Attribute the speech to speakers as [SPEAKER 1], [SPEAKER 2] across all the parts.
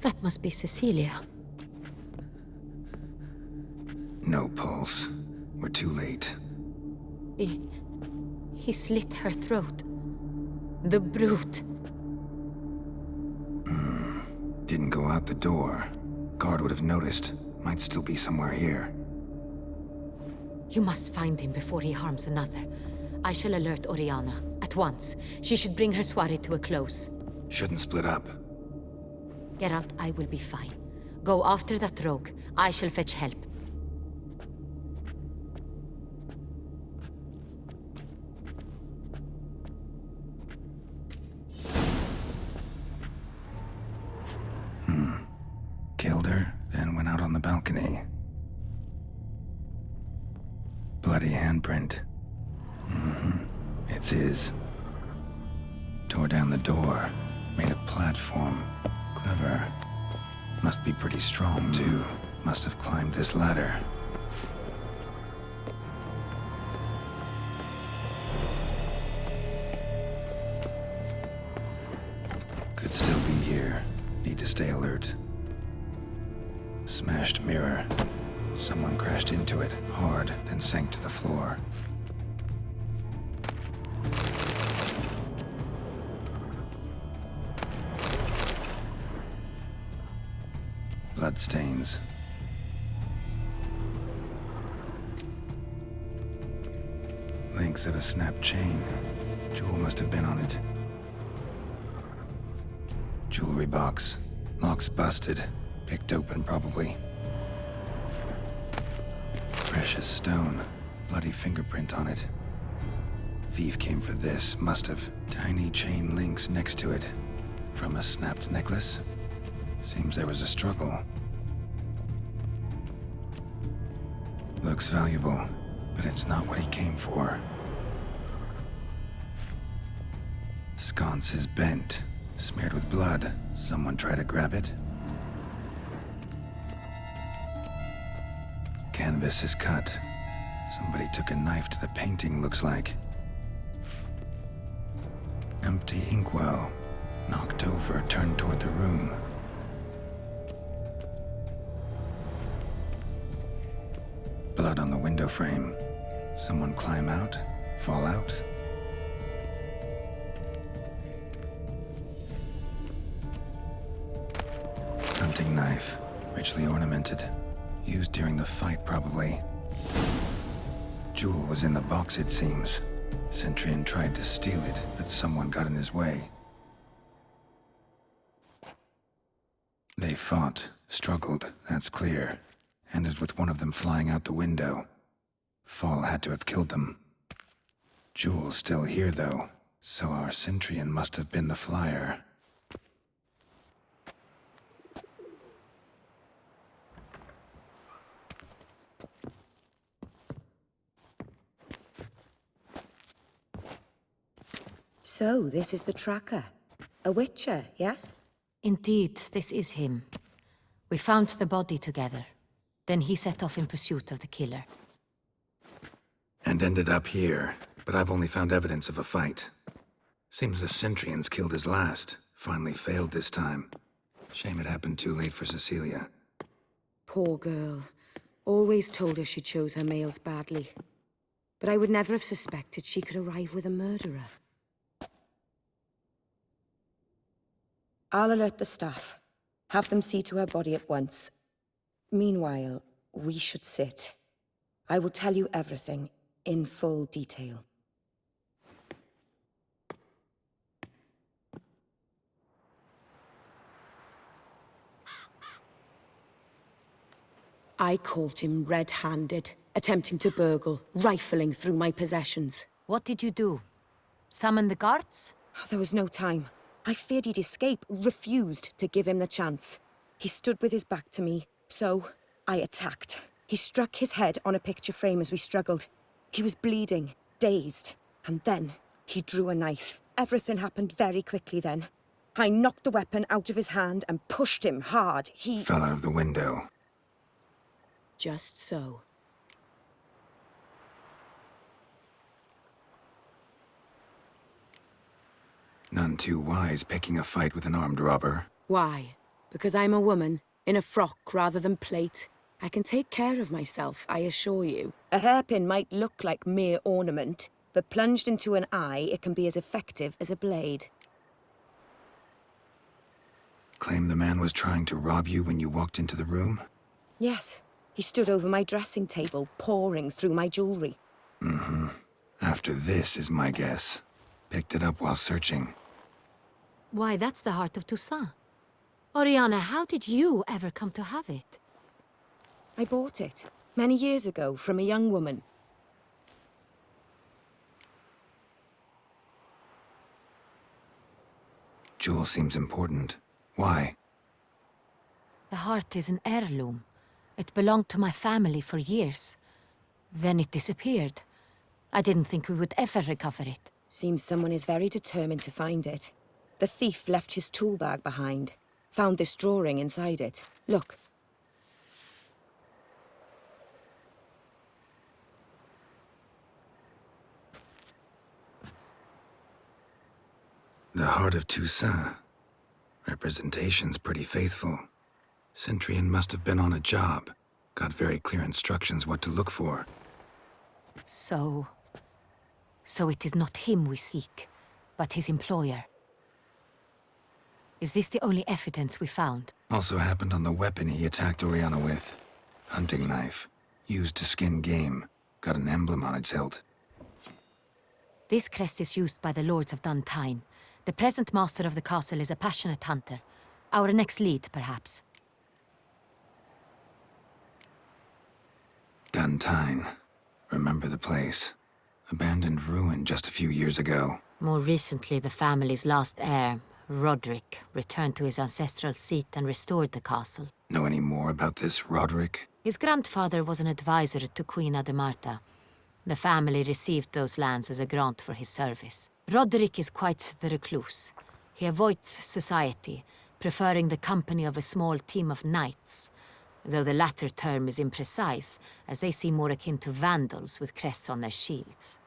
[SPEAKER 1] That must be Cecilia.
[SPEAKER 2] No pulse. We're too late.
[SPEAKER 1] He slit her throat. The brute.
[SPEAKER 2] Didn't go out the door. Guard would have noticed. Might still be somewhere here.
[SPEAKER 1] You must find him before he harms another. I shall alert Oriana. At once. She should bring her soirée to a close.
[SPEAKER 2] Shouldn't split up.
[SPEAKER 1] Geralt, I will be fine. Go after that rogue. I shall fetch help.
[SPEAKER 2] Killed her, then went out on the balcony. Bloody handprint. It's his. Tore down the door. Made a platform. Clever. Must be pretty strong, too. Must have climbed this ladder. Could still be here. Need to stay alert. Smashed mirror. Someone crashed into it, hard, then sank to the floor. Bloodstains. Links of a snapped chain. Jewel must have been on it. Jewelry box. Lock's busted. Picked open, probably. Precious stone. Bloody fingerprint on it. Thief came for this, must have. Tiny chain links next to it. From a snapped necklace? Seems there was a struggle. Looks valuable, but it's not what he came for. Sconce is bent, smeared with blood. Someone try to grab it? Canvas is cut. Somebody took a knife to the painting, looks like. Empty inkwell. Knocked over, turned toward the room. Blood on the window frame. Someone climb out? Fall out? Hunting knife. Richly ornamented. Used during the fight, probably. Jewel was in the box, it seems. Centurion tried to steal it, but someone got in his way. They fought, struggled, that's clear. Ended with one of them flying out the window. Fall had to have killed them. Jewel's still here, though, so our Centurion must have been the flyer.
[SPEAKER 3] So, this is the tracker. A witcher, yes?
[SPEAKER 1] Indeed, this is him. We found the body together. Then he set off in pursuit of the killer.
[SPEAKER 2] And ended up here, but I've only found evidence of a fight. Seems the Centurions killed his last. Finally failed this time. Shame it happened too late for Cecilia.
[SPEAKER 3] Poor girl. Always told her she chose her males badly. But I would never have suspected she could arrive with a murderer. I'll alert the staff. Have them see to her body at once. Meanwhile, we should sit. I will tell you everything, in full detail. I caught him red-handed, attempting to burgle, rifling through my possessions.
[SPEAKER 1] What did you do? Summon the guards?
[SPEAKER 3] There was no time. I feared he'd escape, refused to give him the chance. He stood with his back to me, so I attacked. He struck his head on a picture frame as we struggled. He was bleeding, dazed, and then he drew a knife. Everything happened very quickly then. I knocked the weapon out of his hand and pushed him hard. He
[SPEAKER 2] Fell out of the window.
[SPEAKER 3] Just so.
[SPEAKER 2] None too wise picking a fight with an armed robber.
[SPEAKER 3] Why? Because I'm a woman, in a frock rather than plate. I can take care of myself, I assure you. A hairpin might look like mere ornament, but plunged into an eye, it can be as effective as a blade.
[SPEAKER 2] Claim the man was trying to rob you when you walked into the room?
[SPEAKER 3] Yes. He stood over my dressing table, pouring through my jewelry.
[SPEAKER 2] After this is my guess. Picked it up while searching.
[SPEAKER 1] Why, that's the heart of Toussaint. Oriana, how did you ever come to have it?
[SPEAKER 3] I bought it, many years ago, from a young woman.
[SPEAKER 2] Jewel seems important. Why?
[SPEAKER 1] The heart is an heirloom. It belonged to my family for years. Then it disappeared. I didn't think we would ever recover it.
[SPEAKER 3] Seems someone is very determined to find it. The thief left his tool bag behind. Found this drawing inside it. Look.
[SPEAKER 2] The heart of Toussaint. Representation's pretty faithful. Centurion must have been on a job. Got very clear instructions what to look for.
[SPEAKER 1] So it is not him we seek, but his employer. Is this the only evidence we found?
[SPEAKER 2] Also happened on the weapon he attacked Oriana with. Hunting knife. Used to skin game. Got an emblem on its hilt.
[SPEAKER 1] This crest is used by the Lords of Duntine. The present master of the castle is a passionate hunter. Our next lead, perhaps.
[SPEAKER 2] Duntine. Remember the place. Abandoned ruin just a few years ago.
[SPEAKER 1] More recently, the family's last heir, Roderick, returned to his ancestral seat and restored the castle.
[SPEAKER 2] Know any more about this Roderick?
[SPEAKER 1] His grandfather was an advisor to Queen Ademarta. The family received those lands as a grant for his service. Roderick is quite the recluse. He avoids society, preferring the company of a small team of knights, though the latter term is imprecise, as they seem more akin to vandals with crests on their shields.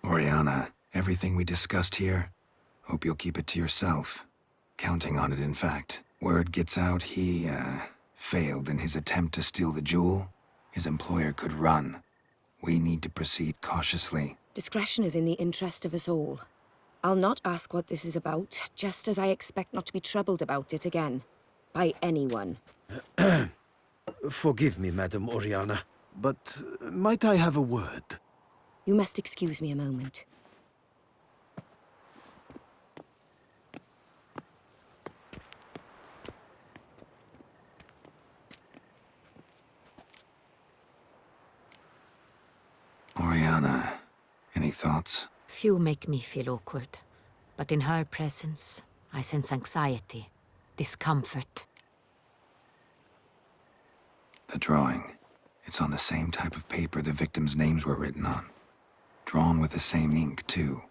[SPEAKER 2] Oriana, everything we discussed here, hope you'll keep it to yourself. Counting on it, in fact. Word gets out he, failed in his attempt to steal the jewel. His employer could run. We need to proceed cautiously.
[SPEAKER 3] Discretion is in the interest of us all. I'll not ask what this is about, just as I expect not to be troubled about it again. By anyone.
[SPEAKER 4] Forgive me, Madam Oriana, but might I have a word?
[SPEAKER 3] You must excuse me a moment.
[SPEAKER 2] Oriana, any thoughts?
[SPEAKER 1] Few make me feel awkward, but in her presence, I sense anxiety, discomfort.
[SPEAKER 2] The drawing. It's on the same type of paper the victims' names were written on. Drawn with the same ink, too.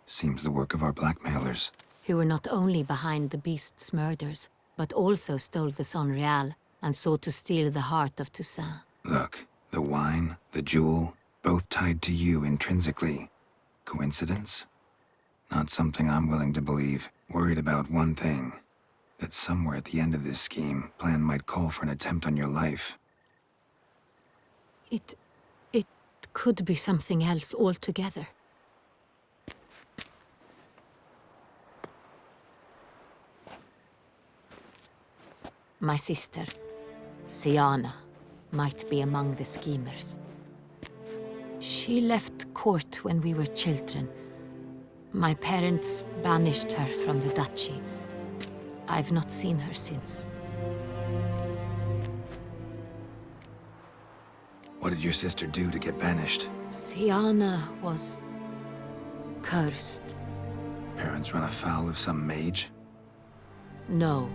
[SPEAKER 2] Seems the work of our blackmailers.
[SPEAKER 1] Who were not only behind the beast's murders, but also stole the Son Real and sought to steal the heart of Toussaint.
[SPEAKER 2] Look, the wine, the jewel, both tied to you intrinsically. Coincidence? Not something I'm willing to believe. Worried about one thing. That somewhere at the end of this scheme, plan might call for an attempt on your life.
[SPEAKER 1] It could be something else altogether. My sister, Siana, might be among the schemers. She left court when we were children. My parents banished her from the duchy. I've not seen her since.
[SPEAKER 2] What did your sister do to get banished?
[SPEAKER 1] Siana was cursed.
[SPEAKER 2] Parents run afoul of some mage?
[SPEAKER 1] No.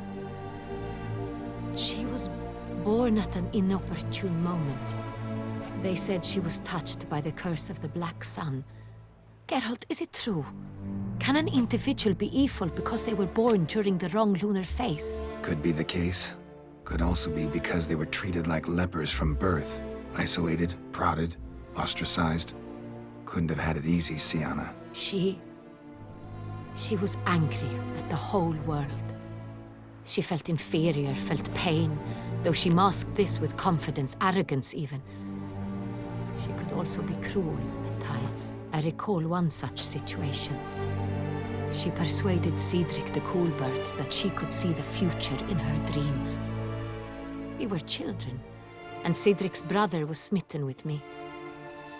[SPEAKER 1] She was born at an inopportune moment. They said she was touched by the curse of the Black Sun. Geralt, is it true? Can an individual be evil because they were born during the wrong lunar phase?
[SPEAKER 2] Could be the case. Could also be because they were treated like lepers from birth. Isolated, prodded, ostracized. Couldn't have had it easy, Siana.
[SPEAKER 1] She was angry at the whole world. She felt inferior, felt pain, though she masked this with confidence, arrogance even. She could also be cruel at times. I recall one such situation. She persuaded Cedric the Coolbird that she could see the future in her dreams. We were children, and Cedric's brother was smitten with me.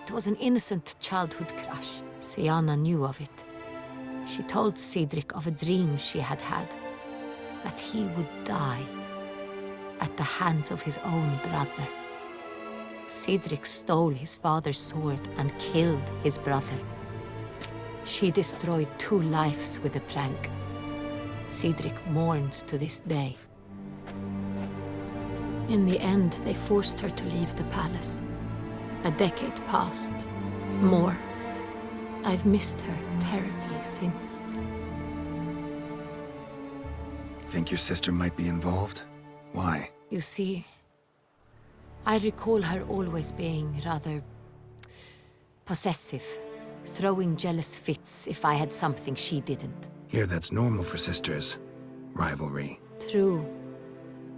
[SPEAKER 1] It was an innocent childhood crush. Siana knew of it. She told Cedric of a dream she had had, that he would die at the hands of his own brother. Cedric stole his father's sword and killed his brother. She destroyed 2 lives with a prank. Cedric mourns to this day. In the end, they forced her to leave the palace. A decade passed. More. I've missed her terribly since.
[SPEAKER 2] Think your sister might be involved? Why?
[SPEAKER 1] You see, I recall her always being rather possessive, throwing jealous fits if I had something she didn't.
[SPEAKER 2] Here, that's normal for sisters. Rivalry.
[SPEAKER 1] True.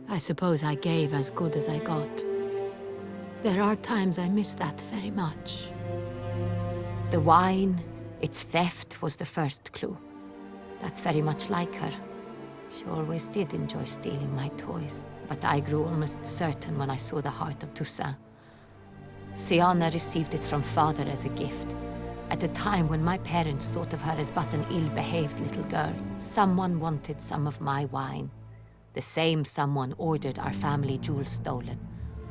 [SPEAKER 1] I suppose I gave as good as I got. There are times I miss that very much. The wine, its theft was the first clue. That's very much like her. She always did enjoy stealing my toys, but I grew almost certain when I saw the heart of Toussaint. Siana received it from father as a gift, at a time when my parents thought of her as but an ill-behaved little girl. Someone wanted some of my wine. The same someone ordered our family jewels stolen,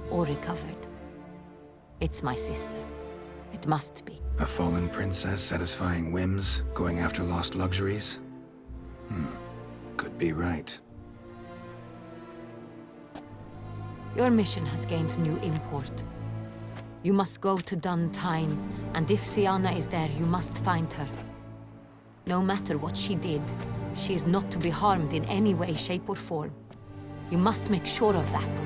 [SPEAKER 1] or recovered. It's my sister. It must be.
[SPEAKER 2] A fallen princess satisfying whims, going after lost luxuries? Could be right.
[SPEAKER 1] Your mission has gained new import. You must go to Dun Tine, and if Siana is there, you must find her. No matter what she did, she is not to be harmed in any way, shape, or form. You must make sure of that.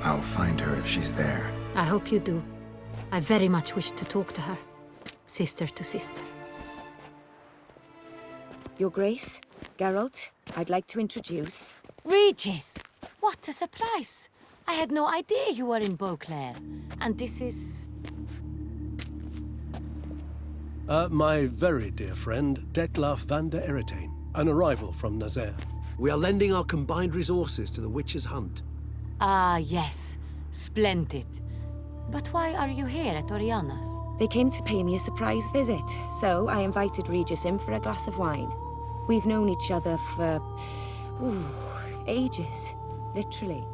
[SPEAKER 2] I'll find her if she's there.
[SPEAKER 1] I hope you do. I very much wish to talk to her. Sister to sister.
[SPEAKER 3] Your Grace, Geralt, I'd like to introduce...
[SPEAKER 1] Regis! What a surprise! I had no idea you were in Beauclair. And this is...
[SPEAKER 4] My very dear friend, Detlaf van der Eretain, an arrival from Nazaire.
[SPEAKER 5] We are lending our combined resources to the Witch's Hunt.
[SPEAKER 1] Ah, yes. Splendid. But why are you here at Oriana's?
[SPEAKER 3] They came to pay me a surprise visit, so I invited Regis in for a glass of wine. We've known each other for... ages. Literally.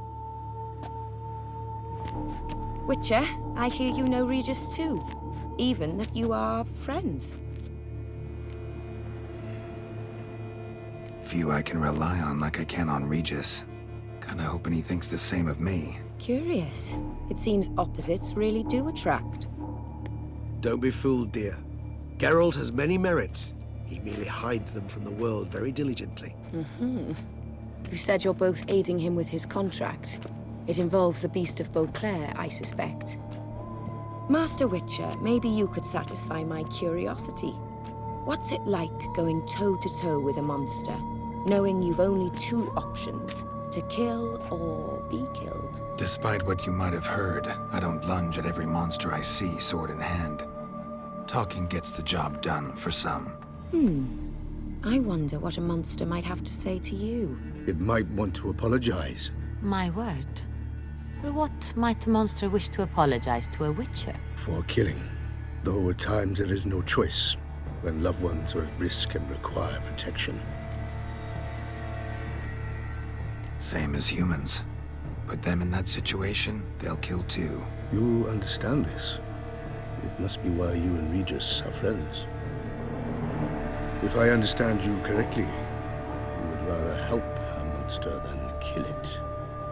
[SPEAKER 3] Witcher, I hear you know Regis too. Even that you are friends.
[SPEAKER 2] Few I can rely on like I can on Regis. Kinda hoping he thinks the same of me.
[SPEAKER 3] Curious. It seems opposites really do attract.
[SPEAKER 5] Don't be fooled, dear. Geralt has many merits. He merely hides them from the world very diligently.
[SPEAKER 3] You said you're both aiding him with his contract. It involves the Beast of Beauclair, I suspect. Master Witcher, maybe you could satisfy my curiosity. What's it like going toe-to-toe with a monster, knowing you've only 2 options, to kill or be killed?
[SPEAKER 2] Despite what you might have heard, I don't lunge at every monster I see sword in hand. Talking gets the job done for some.
[SPEAKER 3] I wonder what a monster might have to say to you.
[SPEAKER 6] It might want to apologize.
[SPEAKER 1] My word. For what might a monster wish to apologize to a witcher?
[SPEAKER 6] For killing. Though at times there is no choice, when loved ones are at risk and require protection.
[SPEAKER 2] Same as humans. Put them in that situation, they'll kill too.
[SPEAKER 6] You understand this. It must be why you and Regis are friends. If I understand you correctly, you would rather help a monster than kill it.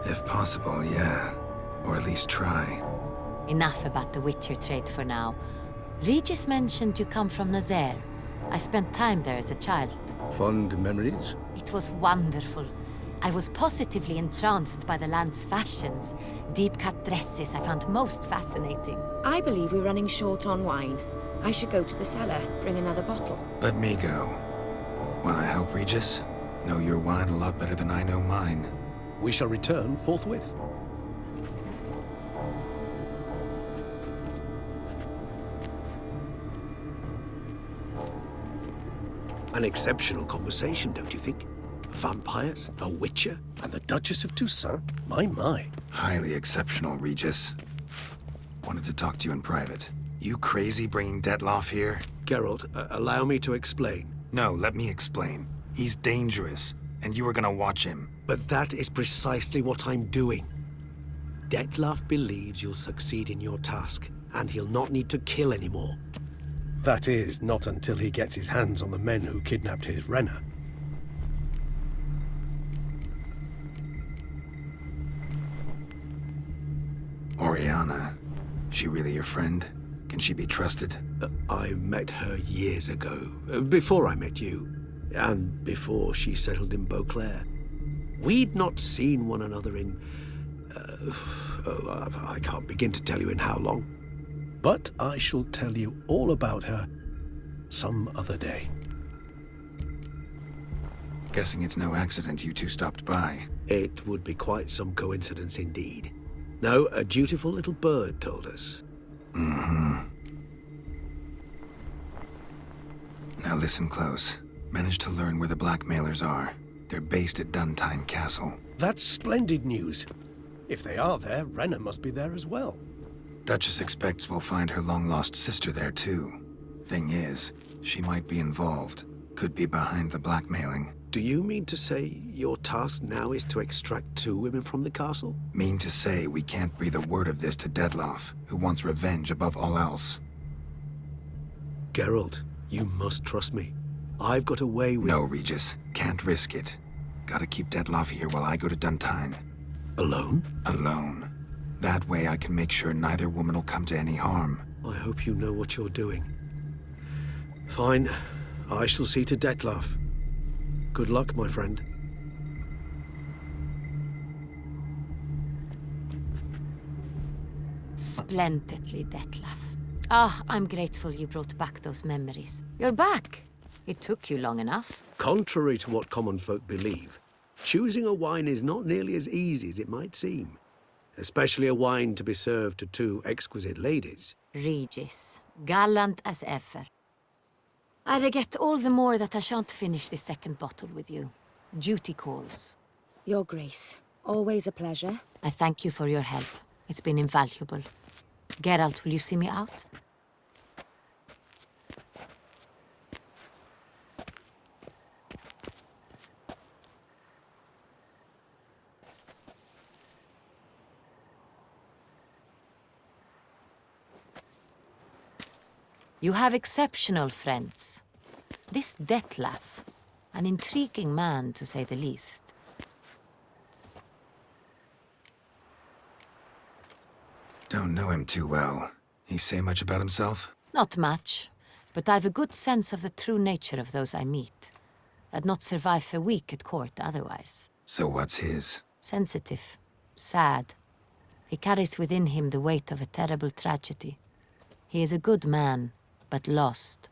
[SPEAKER 2] If possible, yeah. Or at least try.
[SPEAKER 1] Enough about the witcher trade for now. Regis mentioned you come from Nazaire. I spent time there as a child.
[SPEAKER 6] Fond memories?
[SPEAKER 1] It was wonderful. I was positively entranced by the land's fashions. Deep-cut dresses I found most fascinating.
[SPEAKER 3] I believe we're running short on wine. I should go to the cellar, bring another bottle.
[SPEAKER 2] Let me go. Wanna help, Regis? Know your wine a lot better than I know mine.
[SPEAKER 4] We shall return forthwith.
[SPEAKER 5] An exceptional conversation, don't you think? Vampires, a witcher.
[SPEAKER 4] And the Duchess of Toussaint? My.
[SPEAKER 2] Highly exceptional, Regis. Wanted to talk to you in private. You crazy bringing Detloff here?
[SPEAKER 5] Geralt, allow me to explain.
[SPEAKER 2] No, let me explain. He's dangerous, and you were gonna watch him.
[SPEAKER 5] But that is precisely what I'm doing. Detloff believes you'll succeed in your task, and he'll not need to kill anymore.
[SPEAKER 4] That is, not until he gets his hands on the men who kidnapped his Renna.
[SPEAKER 2] Oriana. She really your friend? Can she be trusted?
[SPEAKER 5] I met her years ago, before I met you, and before she settled in Beauclair. We'd not seen one another in... I can't begin to tell you in how long.
[SPEAKER 4] But I shall tell you all about her some other day.
[SPEAKER 2] Guessing it's no accident you two stopped by.
[SPEAKER 5] It would be quite some coincidence indeed. No, a dutiful little bird told us.
[SPEAKER 2] Mm-hmm. Now listen close. Managed to learn where the blackmailers are. They're based at Duntine Castle.
[SPEAKER 4] That's splendid news. If they are there, Renna must be there as well.
[SPEAKER 2] Duchess expects we'll find her long-lost sister there, too. Thing is, she might be involved. Could be behind the blackmailing.
[SPEAKER 5] Do you mean to say your task now is to extract 2 women from the castle?
[SPEAKER 2] Mean to say we can't breathe a word of this to Detloff, who wants revenge above all else.
[SPEAKER 5] Geralt, you must trust me. I've got a way with...
[SPEAKER 2] No, Regis. Can't risk it. Gotta keep Detloff here while I go to Duntine.
[SPEAKER 5] Alone?
[SPEAKER 2] Alone. That way I can make sure neither woman will come to any harm.
[SPEAKER 5] I hope you know what you're doing. Fine. I shall see to Detloff. Good luck, my friend.
[SPEAKER 1] Splendidly, Detlaff. Ah, I'm grateful you brought back those memories. You're back. It took you long enough.
[SPEAKER 5] Contrary to what common folk believe, choosing a wine is not nearly as easy as it might seem. Especially a wine to be served to 2 exquisite ladies.
[SPEAKER 1] Regis, gallant as ever. I regret all the more that I shan't finish this second bottle with you. Duty calls.
[SPEAKER 3] Your Grace, always a pleasure.
[SPEAKER 1] I thank you for your help. It's been invaluable. Geralt, will you see me out? You have exceptional friends. This Detlaff, an intriguing man to say the least.
[SPEAKER 2] Don't know him too well. He say much about himself?
[SPEAKER 1] Not much, but I've a good sense of the true nature of those I meet. I'd not survive a week at court otherwise.
[SPEAKER 2] So what's his?
[SPEAKER 1] Sensitive, sad. He carries within him the weight of a terrible tragedy. He is a good man, but lost,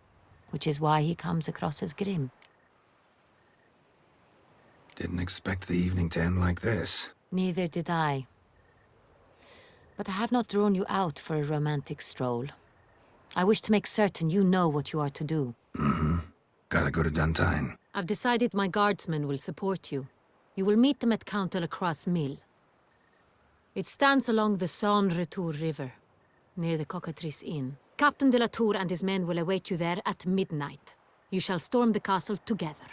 [SPEAKER 1] which is why he comes across as grim.
[SPEAKER 2] Didn't expect the evening to end like this.
[SPEAKER 1] Neither did I. But I have not drawn you out for a romantic stroll. I wish to make certain you know what you are to do.
[SPEAKER 2] Mm-hmm. Gotta go to Duntine.
[SPEAKER 1] I've decided my guardsmen will support you. You will meet them at Count Delacroix' mill. It stands along the Saône-Retour River, near the Cockatrice Inn. Captain de la Tour and his men will await you there at midnight. You shall storm the castle together.